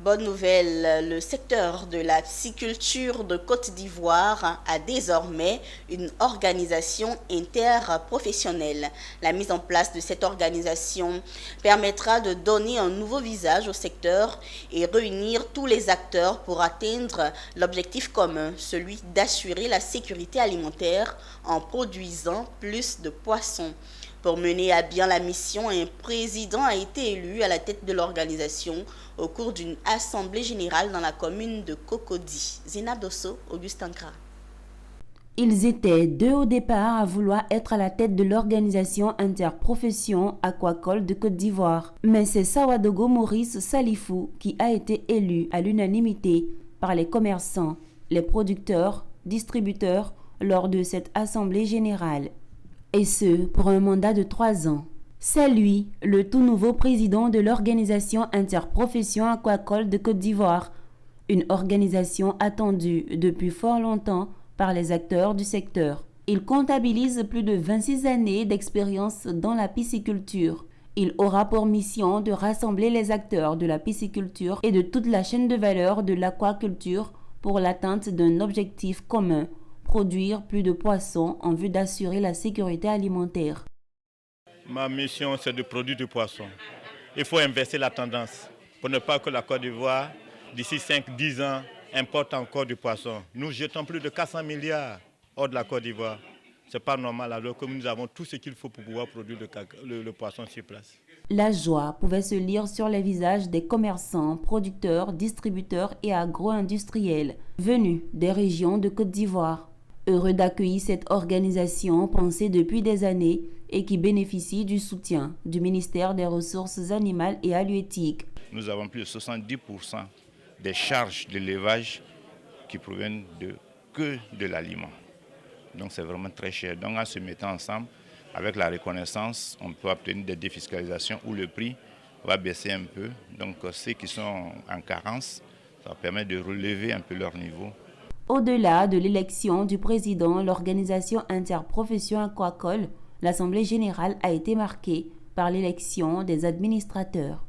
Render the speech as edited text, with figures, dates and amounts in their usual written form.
Bonne nouvelle, le secteur de la pisciculture de Côte d'Ivoire a désormais une organisation interprofessionnelle. La mise en place de cette organisation permettra de donner un nouveau visage au secteur et réunir tous les acteurs pour atteindre l'objectif commun, celui d'assurer la sécurité alimentaire en produisant plus de poissons. Pour mener à bien la mission, un président a été élu à la tête de l'organisation au cours d'une assemblée générale dans la commune de Cocody. Zena Dosso, Augustin Kra. Ils étaient deux au départ à vouloir être à la tête de l'organisation interprofession aquacole de Côte d'Ivoire. Mais c'est Sawadogo Maurice Salifou qui a été élu à l'unanimité par les commerçants, les producteurs, distributeurs lors de cette assemblée générale. Et ce, pour un mandat de 3 ans. C'est lui, le tout nouveau président de l'organisation interprofession aquacole de Côte d'Ivoire, une organisation attendue depuis fort longtemps par les acteurs du secteur. Il comptabilise plus de 26 années d'expérience dans la pisciculture. Il aura pour mission de rassembler les acteurs de la pisciculture et de toute la chaîne de valeur de l'aquaculture pour l'atteinte d'un objectif commun: produire plus de poissons en vue d'assurer la sécurité alimentaire. Ma mission, c'est de produire du poisson. Il faut inverser la tendance pour ne pas que la Côte d'Ivoire, d'ici 5-10 ans, importe encore du poisson. Nous jetons plus de 400 milliards hors de la Côte d'Ivoire. Ce n'est pas normal alors que nous avons tout ce qu'il faut pour pouvoir produire le poisson sur place. La joie pouvait se lire sur les visages des commerçants, producteurs, distributeurs et agro-industriels venus des régions de Côte d'Ivoire. Heureux d'accueillir cette organisation pensée depuis des années et qui bénéficie du soutien du ministère des Ressources animales et halieutiques. Nous avons plus de 70% des charges de l'élevage qui proviennent que de l'aliment. Donc c'est vraiment très cher. Donc en se mettant ensemble, avec la reconnaissance, on peut obtenir des défiscalisations où le prix va baisser un peu. Donc ceux qui sont en carence, ça permet de relever un peu leur niveau. Au-delà de l'élection du président, l'organisation interprofession aquacole, l'Assemblée générale a été marquée par l'élection des administrateurs.